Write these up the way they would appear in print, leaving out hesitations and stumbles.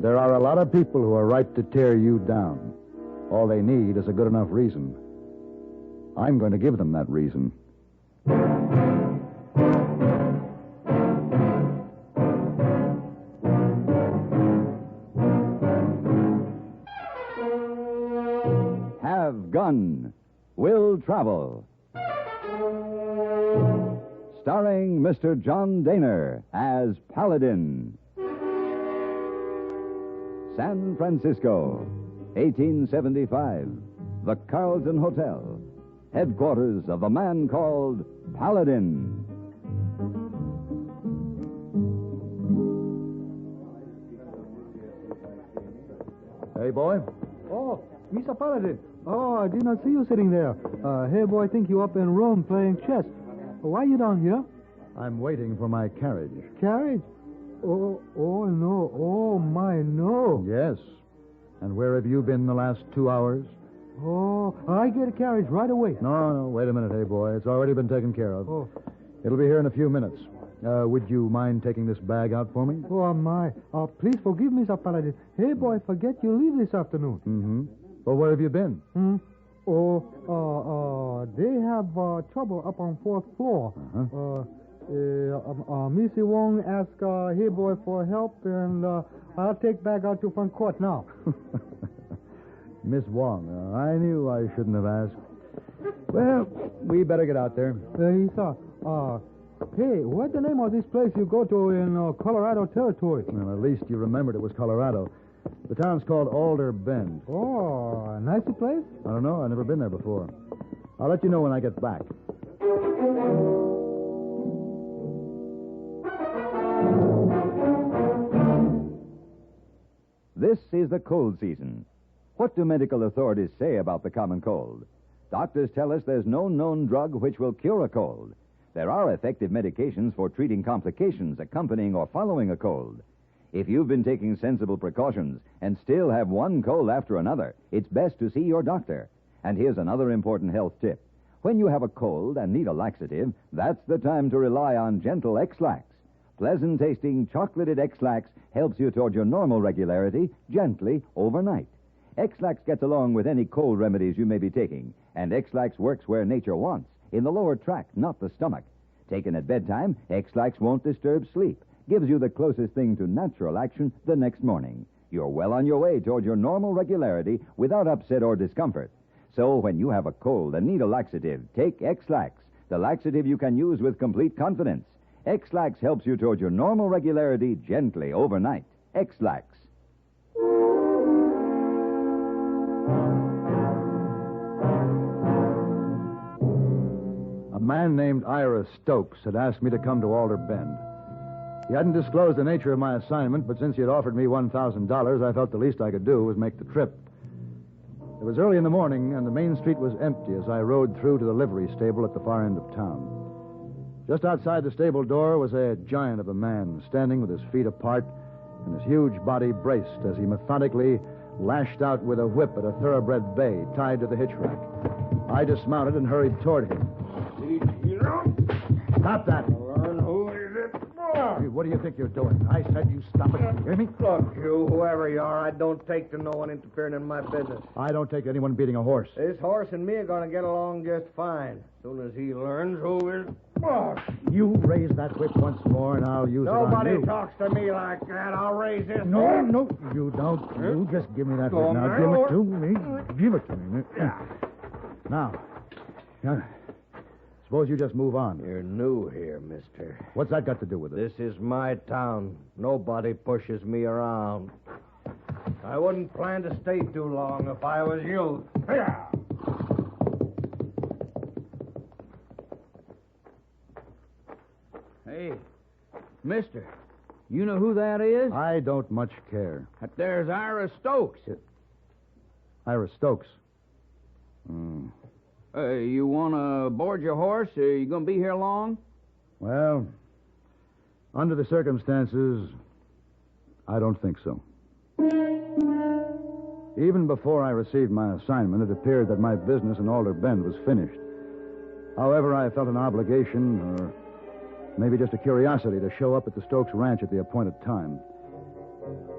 There are a lot of people who are right to tear you down. All they need is a good enough reason. I'm going to give them that reason. Have Gun. Will Travel. Starring Mr. John Dehner as Paladin. San Francisco, 1875. The Carlton Hotel. Headquarters of a man called Paladin. Hey, boy. Oh, Mr. Paladin. Oh, I did not see you sitting there. Hey, boy, I think you up in Rome playing chess. Why you down here? I'm waiting for my carriage. Carriage? Oh, no. Oh, my, no. Yes. And where have you been the last 2 hours? Oh, I get a carriage right away. No, wait a minute, hey, boy. It's already been taken care of. Oh. It'll be here in a few minutes. Would you mind taking this bag out for me? Oh, my. Please forgive me, Mr. Paladin. Hey, boy, forget you leave this afternoon. Mm-hmm. Well, where have you been? They have trouble up on 4th floor. Uh-huh. Miss Wong asked hey, boy, for help, and I'll take bag out to front court now. Miss Wong. I knew I shouldn't have asked. Well, we better get out there. Hey, what's the name of this place you go to in Colorado Territory? Well, at least you remembered it was Colorado. The town's called Alder Bend. Oh, a nice place? I don't know. I've never been there before. I'll let you know when I get back. This is the cold season. What do medical authorities say about the common cold? Doctors tell us there's no known drug which will cure a cold. There are effective medications for treating complications accompanying or following a cold. If you've been taking sensible precautions and still have one cold after another, it's best to see your doctor. And here's another important health tip. When you have a cold and need a laxative, that's the time to rely on gentle X-Lax. Pleasant-tasting, chocolated X-Lax helps you toward your normal regularity gently overnight. X-Lax gets along with any cold remedies you may be taking, and X-Lax works where nature wants, in the lower tract, not the stomach. Taken at bedtime, X-Lax won't disturb sleep, gives you the closest thing to natural action the next morning. You're well on your way toward your normal regularity without upset or discomfort. So when you have a cold and need a laxative, take X-Lax, the laxative you can use with complete confidence. X-Lax helps you toward your normal regularity gently overnight. X-Lax. A man named Ira Stokes had asked me to come to Alder Bend. He hadn't disclosed the nature of my assignment, but since he had offered me $1,000, I felt the least I could do was make the trip. It was early in the morning, and the main street was empty as I rode through to the livery stable at the far end of town. Just outside the stable door was a giant of a man, standing with his feet apart and his huge body braced as he methodically lashed out with a whip at a thoroughbred bay tied to the hitch rack. I dismounted and hurried toward him. Stop that! Who is it? Hey, what do you think you're doing? I said you stop it. You hear me? Look, you, whoever you are, I don't take to no one interfering in my business. I don't take anyone beating a horse. This horse and me are going to get along just fine. As soon as he learns who is boss. You raise that whip once more, and I'll use it on Nobody you. talks to me like that. I'll raise this. No, you don't. You just give me that whip now. Give it to me. Give it to me. Now, suppose you just move on. You're new here, mister. What's that got to do with it? This is my town. Nobody pushes me around. I wouldn't plan to stay too long if I was you. Hey, mister, you know who that is? I don't much care. That there's Ira Stokes. Ira Stokes. You want to board your horse? You going to be here long? Well, under the circumstances, I don't think so. Even before I received my assignment, it appeared that my business in Alder Bend was finished. However, I felt an obligation, or maybe just a curiosity, to show up at the Stokes ranch at the appointed time.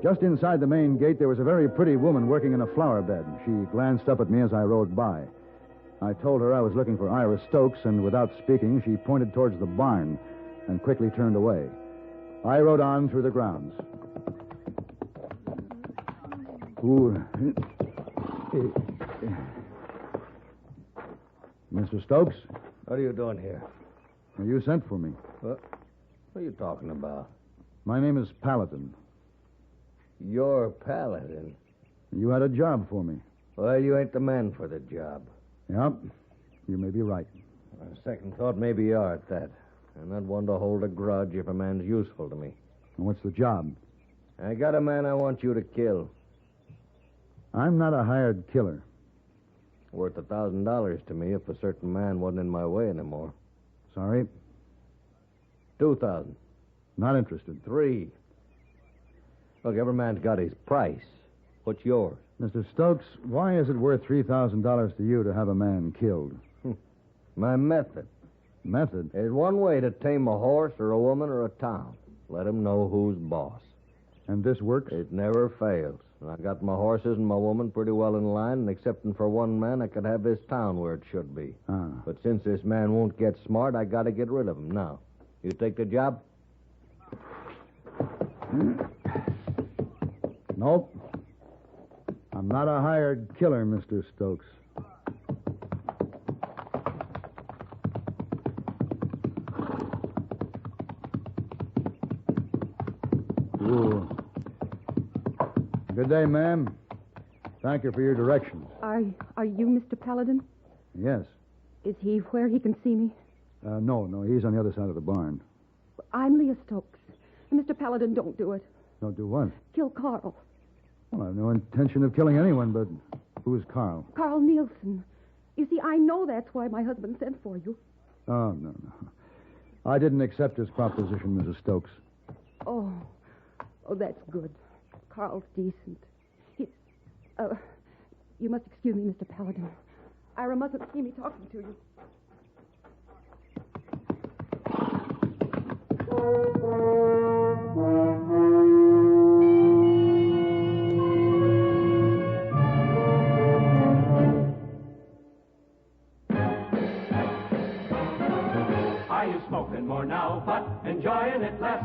Just inside the main gate, there was a very pretty woman working in a flower bed. She glanced up at me as I rode by. I told her I was looking for Ira Stokes, and without speaking, she pointed towards the barn and quickly turned away. I rode on through the grounds. Ooh. Mr. Stokes? What are you doing here? You sent for me. What are you talking about? My name is Paladin. You're Paladin. You had a job for me. Well, you ain't the man for the job. Yep. You may be right. On second thought, maybe you are at that. I'm not one to hold a grudge if a man's useful to me. And what's the job? I got a man I want you to kill. I'm not a hired killer. Worth $1,000 to me if a certain man wasn't in my way anymore. Sorry. 2,000. Not interested. 3. Look, every man's got his price. What's yours? Mr. Stokes, why is it worth $3,000 to you to have a man killed? My method. Method? There's one way to tame a horse or a woman or a town. Let 'em know who's boss. And this works? It never fails. I got my horses and my woman pretty well in line, and excepting for one man, I could have this town where it should be. Ah. But since this man won't get smart, I got to get rid of him now. You take the job? Nope. I'm not a hired killer, Mr. Stokes. Ooh. Good day, ma'am. Thank you for your directions. Are you Mr. Paladin? Yes. Is he where he can see me? No, he's on the other side of the barn. I'm Leah Stokes. Mr. Paladin, don't do it. Don't do what? Kill Carl. Well, I have no intention of killing anyone, but who's Carl? Carl Nielsen. You see, I know that's why my husband sent for you. Oh, no. I didn't accept his proposition, Mrs. Stokes. Oh, that's good. Carl's decent. You must excuse me, Mr. Paladin. Ira mustn't see me talking to you. Are you smoking more now, but enjoying it less?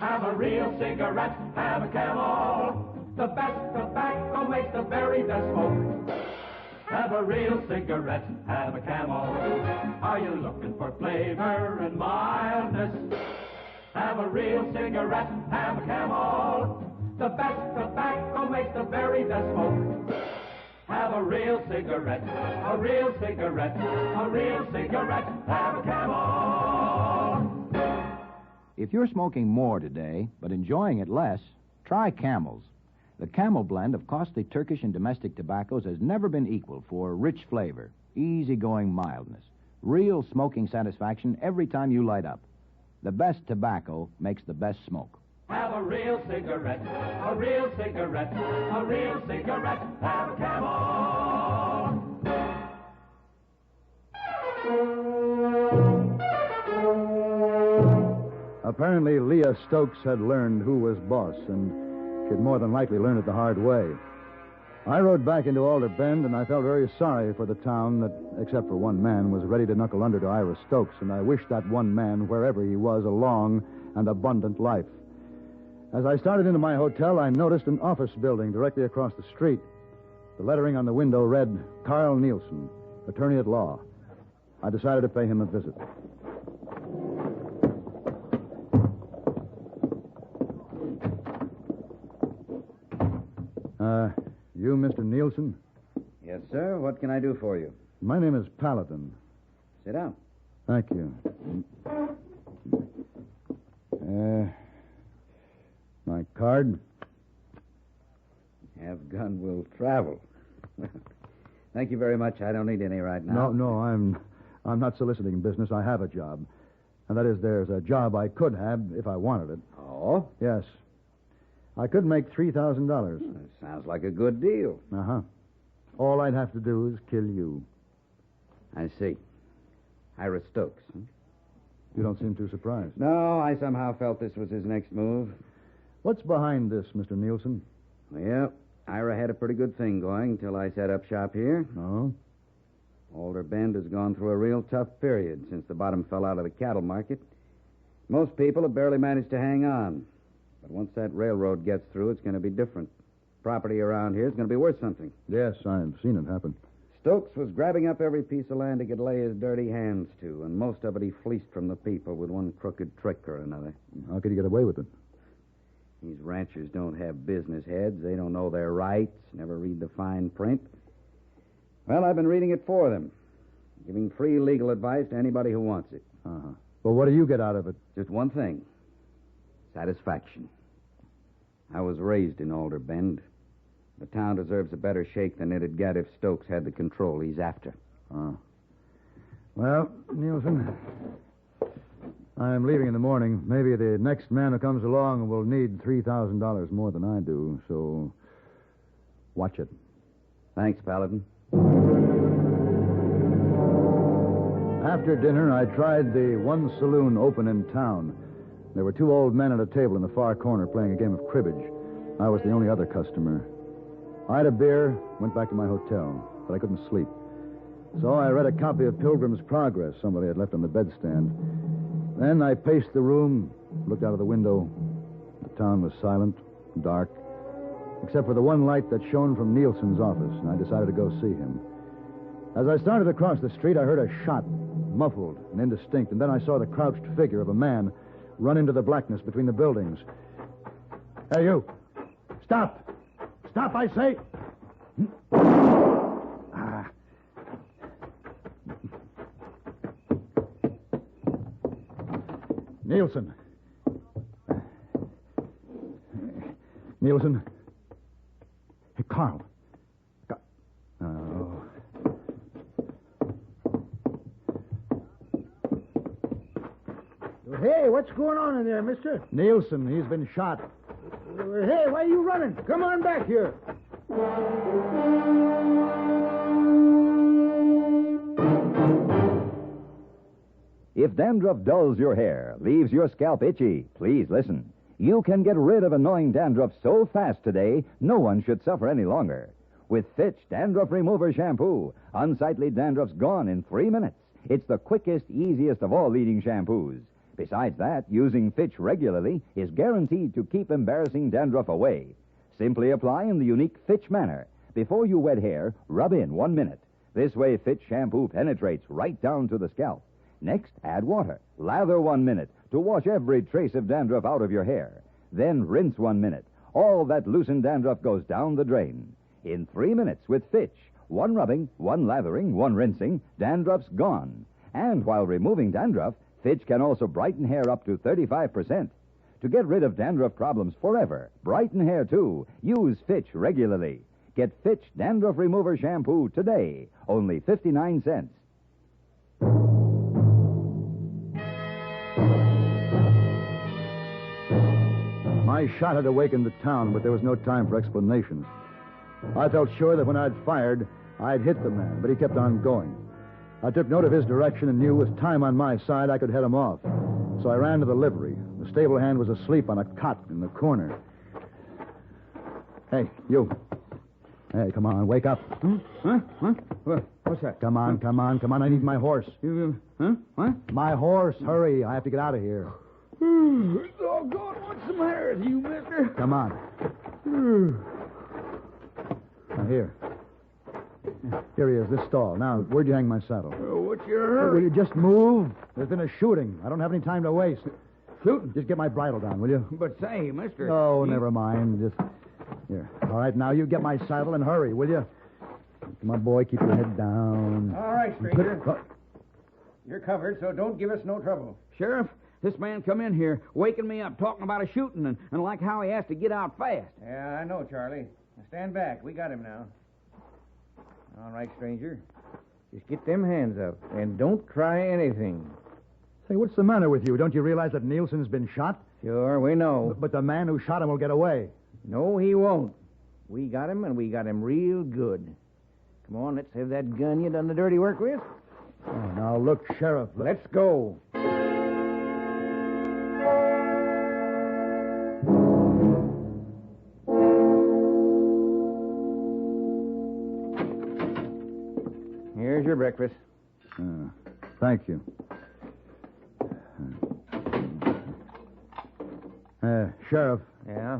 Have a real cigarette, have a Camel. The best tobacco makes the very best smoke. Have a real cigarette, have a Camel. Are you looking for flavor and mildness? Have a real cigarette, have a Camel. The best tobacco makes the very best smoke. Have a real cigarette, a real cigarette, a real cigarette, have a Camel. If you're smoking more today, but enjoying it less, try Camels. The Camel blend of costly Turkish and domestic tobaccos has never been equal for rich flavor, easygoing mildness, real smoking satisfaction every time you light up. The best tobacco makes the best smoke. Have a real cigarette, a real cigarette, a real cigarette, have a Camel. Apparently, Leah Stokes had learned who was boss, and she'd more than likely learn it the hard way. I rode back into Alder Bend, and I felt very sorry for the town that, except for one man, was ready to knuckle under to Ira Stokes, and I wished that one man, wherever he was, a long and abundant life. As I started into my hotel, I noticed an office building directly across the street. The lettering on the window read, Carl Nielsen, attorney at law. I decided to pay him a visit. You Mr. Nielsen? Yes, sir. What can I do for you? My name is Paladin. Sit down. Thank you. My card? Have gun will travel. Thank you very much. I don't need any right now. No, I'm not soliciting business. I have a job. And that is, there's a job I could have if I wanted it. Oh? Yes. I could make $3,000. Sounds like a good deal. Uh-huh. All I'd have to do is kill you. I see. Ira Stokes. Huh? You don't seem too surprised. No, I somehow felt this was his next move. What's behind this, Mr. Nielsen? Well, Ira had a pretty good thing going until I set up shop here. Oh? Alder Bend has gone through a real tough period since the bottom fell out of the cattle market. Most people have barely managed to hang on. But once that railroad gets through, it's going to be different. Property around here is going to be worth something. Yes, I've seen it happen. Stokes was grabbing up every piece of land he could lay his dirty hands to, and most of it he fleeced from the people with one crooked trick or another. How could he get away with it? These ranchers don't have business heads. They don't know their rights, never read the fine print. Well, I've been reading it for them, giving free legal advice to anybody who wants it. Uh-huh. Well, what do you get out of it? Just one thing. Satisfaction. I was raised in Alder Bend. The town deserves a better shake than it'd get if Stokes had the control he's after. Well, Nielsen, I'm leaving in the morning. Maybe the next man who comes along will need $3,000 more than I do, so watch it. Thanks, Paladin. After dinner, I tried the one saloon open in town. There were two old men at a table in the far corner playing a game of cribbage. I was the only other customer. I had a beer, went back to my hotel, but I couldn't sleep. So I read a copy of Pilgrim's Progress somebody had left on the bedstand. Then I paced the room, looked out of the window. The town was silent, dark, except for the one light that shone from Nielsen's office, and I decided to go see him. As I started across the street, I heard a shot, muffled and indistinct, and then I saw the crouched figure of a man run into the blackness between the buildings. Hey, you! Stop! Stop, I say! Nielsen. Nielsen. Hey, Carl. Oh. Hey, what's going on in there, mister? Nielsen, he's been shot. Hey, why are you running? Come on back here. If dandruff dulls your hair, leaves your scalp itchy, please listen. You can get rid of annoying dandruff so fast today, no one should suffer any longer. With Fitch Dandruff Remover Shampoo, unsightly dandruff's gone in 3 minutes. It's the quickest, easiest of all leading shampoos. Besides that, using Fitch regularly is guaranteed to keep embarrassing dandruff away. Simply apply in the unique Fitch manner. Before you wet hair, rub in 1 minute. This way, Fitch shampoo penetrates right down to the scalp. Next, add water. Lather 1 minute to wash every trace of dandruff out of your hair. Then rinse 1 minute. All that loosened dandruff goes down the drain. In 3 minutes with Fitch, 1 rubbing, 1 lathering, 1 rinsing, dandruff's gone. And while removing dandruff, Fitch can also brighten hair up to 35%. To get rid of dandruff problems forever, brighten hair too, use Fitch regularly. Get Fitch Dandruff Remover Shampoo today, only 59 cents. My shot had awakened the town, but there was no time for explanations. I felt sure that when I'd fired, I'd hit the man, but he kept on going. I took note of his direction and knew with time on my side I could head him off. So I ran to the livery. The stable hand was asleep on a cot in the corner. Hey, you. Hey, come on, wake up. Huh? What's that? Come on. I need my horse. Huh? What? My horse, hurry. I have to get out of here. Doggone, what's the matter with you, mister? Come on. Now, here. Here he is, this stall. Now, where'd you hang my saddle? What's your hurry? Will you just move? There's been a shooting. I don't have any time to waste. Shooting? Just get my bridle down, will you? But say, mister... Oh, never mind. Just... Here. All right, now you get my saddle and hurry, will you? Come on, boy, keep your head down. All right, stranger. You're covered, so don't give us no trouble. Sheriff, this man come in here, waking me up, talking about a shooting, and like how he has to get out fast. Yeah, I know, Charlie. Now stand back. We got him now. All right, stranger. Just get them hands up, and don't try anything. Say, what's the matter with you? Don't you realize that Nielsen's been shot? Sure, we know. But the man who shot him will get away. No, he won't. We got him, and we got him real good. Come on, let's have that gun you done the dirty work with. Oh, now, look, Sheriff. Let's go. Here's your breakfast. Thank you. Sheriff, Yeah?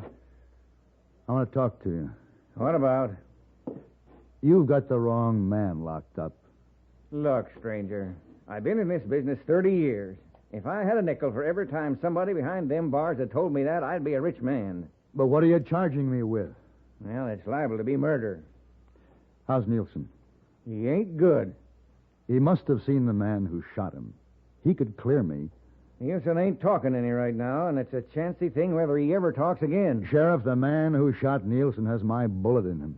I want to talk to you. What about? You've got the wrong man locked up. Look, stranger, I've been in this business 30 years. If I had a nickel for every time somebody behind them bars had told me that, I'd be a rich man. But what are you charging me with? Well, it's liable to be murder. How's Nielsen? He ain't good. He must have seen the man who shot him. He could clear me. Nielsen ain't talking any right now, and it's a chancy thing whether he ever talks again. Sheriff, the man who shot Nielsen has my bullet in him.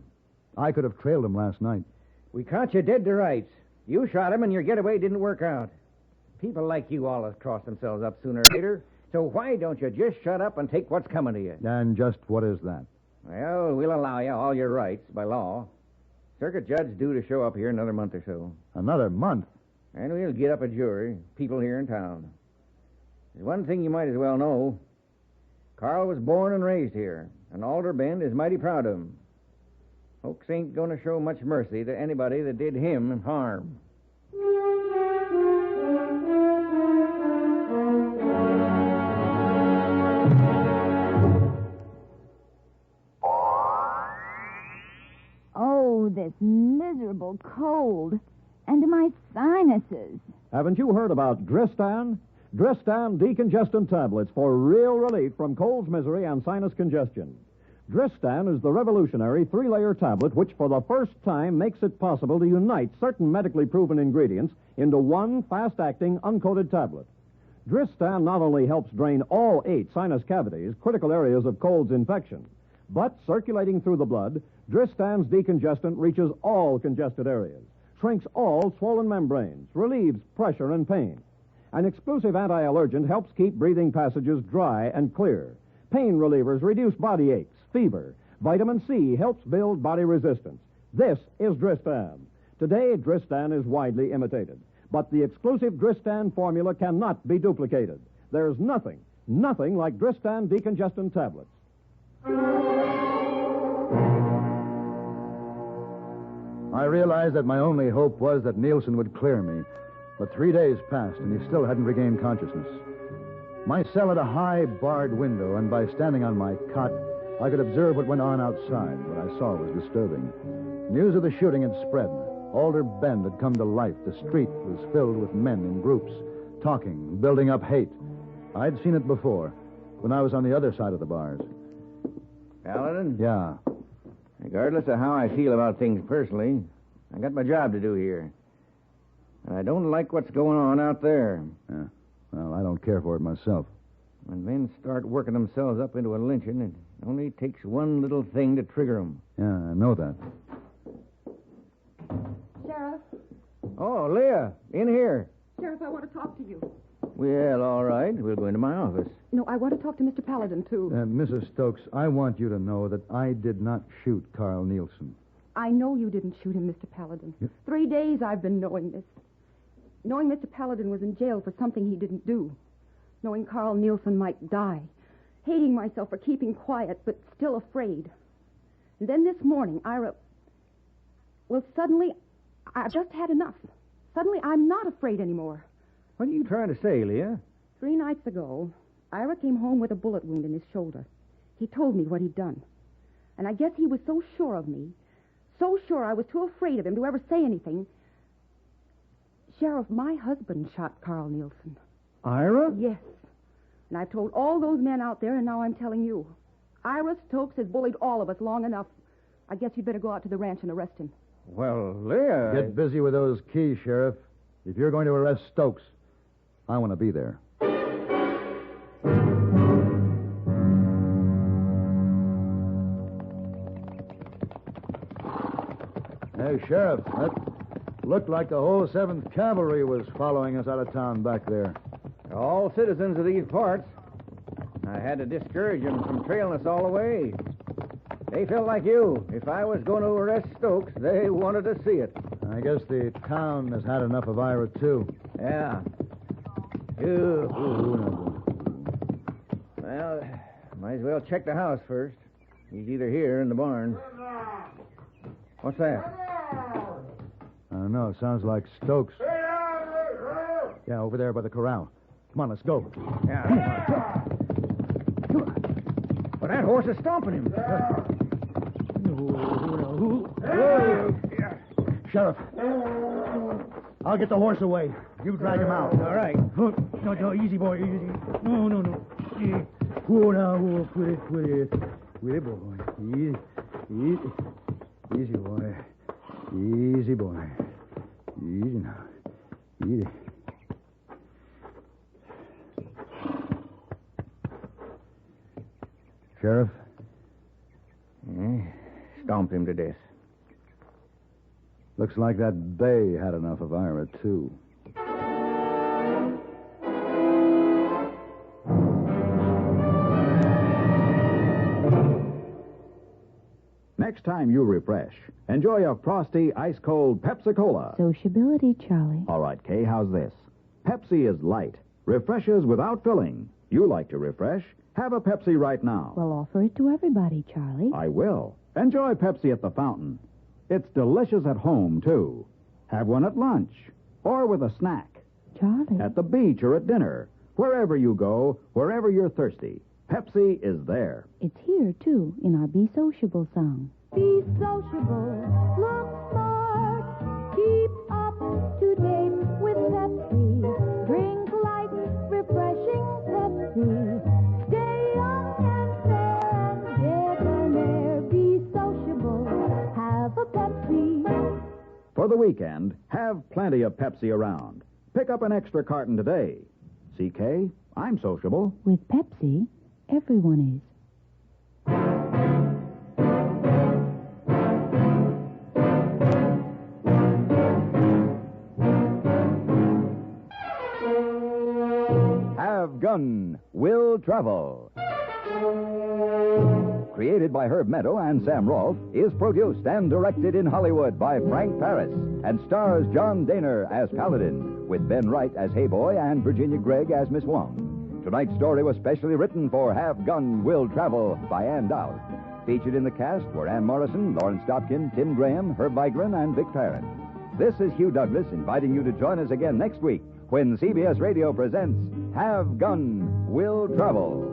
I could have trailed him last night. We caught you dead to rights. You shot him, and your getaway didn't work out. People like you always cross themselves up sooner or later, so why don't you just shut up and take what's coming to you? And just what is that? Well, we'll allow you all your rights by law. Circuit judge due to show up here another month or so. Another month? And we'll get up a jury, people here in town. There's one thing you might as well know. Carl was born and raised here, and Alder Bend is mighty proud of him. Folks ain't going to show much mercy to anybody that did him harm. Oh, this miserable cold. And my sinuses. Haven't you heard about Dristan? Dristan decongestant tablets for real relief from cold's misery and sinus congestion. Dristan is the revolutionary 3-layer tablet which for the first time makes it possible to unite certain medically proven ingredients into one fast-acting, uncoated tablet. Dristan not only helps drain all 8 sinus cavities, critical areas of cold's infection, but circulating through the blood, Dristan's decongestant reaches all congested areas, shrinks all swollen membranes, relieves pressure and pain. An exclusive anti-allergent helps keep breathing passages dry and clear. Pain relievers reduce body aches, fever. Vitamin C helps build body resistance. This is Dristan. Today, Dristan is widely imitated, but the exclusive Dristan formula cannot be duplicated. There's nothing like Dristan decongestant tablets. I realized that my only hope was that Nielsen would clear me. But 3 days passed, and he still hadn't regained consciousness. My cell had a high, barred window, and by standing on my cot, I could observe what went on outside. What I saw was disturbing. News of the shooting had spread. Alder Bend had come to life. The street was filled with men in groups, talking, building up hate. I'd seen it before, when I was on the other side of the bars. Paladin? Yeah. Regardless of how I feel about things personally, I got my job to do here. And I don't like what's going on out there. Yeah. Well, I don't care for it myself. When men start working themselves up into a lynching, it only takes one little thing to trigger them. Yeah, I know that. Sheriff. Oh, Leah, in here. Sheriff, I want to talk to you. Well, all right. We'll go into my office. No, I want to talk to Mr. Paladin, too. Mrs. Stokes, I want you to know that I did not shoot Carl Nielsen. I know you didn't shoot him, Mr. Paladin. 3 days I've been knowing this. Knowing Mr. Paladin was in jail for something he didn't do. Knowing Carl Nielsen might die. Hating myself for keeping quiet, but still afraid. And then this morning, Well, suddenly, I've just had enough. Suddenly, I'm not afraid anymore. What are you trying to say, Leah? 3 nights ago, Ira came home with a bullet wound in his shoulder. He told me what he'd done. And I guess he was so sure of me, so sure I was too afraid of him to ever say anything. Sheriff, my husband shot Carl Nielsen. Ira? Yes. And I've told all those men out there, and now I'm telling you. Ira Stokes has bullied all of us long enough. I guess you'd better go out to the ranch and arrest him. Well, Leah... Get busy with those keys, Sheriff. If you're going to arrest Stokes, I want to be there. Hey, Sheriff, that looked like the whole 7th Cavalry was following us out of town back there. They're all citizens of these parts. I had to discourage them from trailing us all the way. They felt like you. If I was going to arrest Stokes, they wanted to see it. I guess the town has had enough of Ira, too. Yeah. Well, might as well check the house first. He's either here or in the barn. What's that? don't know. Sounds like Stokes. Yeah, over there by the corral. Come on, let's go. Yeah. Well, that horse is stomping him. Sheriff, I'll get the horse away. You drag him out. All right. No, easy, boy, easy. No. Whoa, now, whoa, quit it, boy. Easy, boy. Easy, boy. Easy now. Easy. Sheriff? Stomped him to death. Looks like that bay had enough of Ira, too. Next time you refresh, enjoy a frosty, ice-cold Pepsi-Cola. Sociability, Charlie. All right, Kay, how's this? Pepsi is light, refreshes without filling. You like to refresh? Have a Pepsi right now. Well, offer it to everybody, Charlie. I will. Enjoy Pepsi at the fountain. It's delicious at home, too. Have one at lunch or with a snack. Charlie. At the beach or at dinner. Wherever you go, wherever you're thirsty, Pepsi is there. It's here, too, in our Be Sociable song. Be sociable, look smart, keep up to date with Pepsi. Drink light, refreshing Pepsi. Stay young and fair and debonair. Be sociable, have a Pepsi. For the weekend, have plenty of Pepsi around. Pick up an extra carton today. CK, I'm sociable. With Pepsi, everyone is. Have Gun Will Travel. Created by Herb Meadow and Sam Rolfe, is produced and directed in Hollywood by Frank Paris and stars John Dehner as Paladin, with Ben Wright as Hayboy and Virginia Gregg as Miss Wong. Tonight's story was specially written for Have Gun Will Travel by Ann Dowd. Featured in the cast were Ann Morrison, Lawrence Stopkin, Tim Graham, Herb Vigran, and Vic Parent. This is Hugh Douglas inviting you to join us again next week when CBS Radio presents Have Gun Will Travel.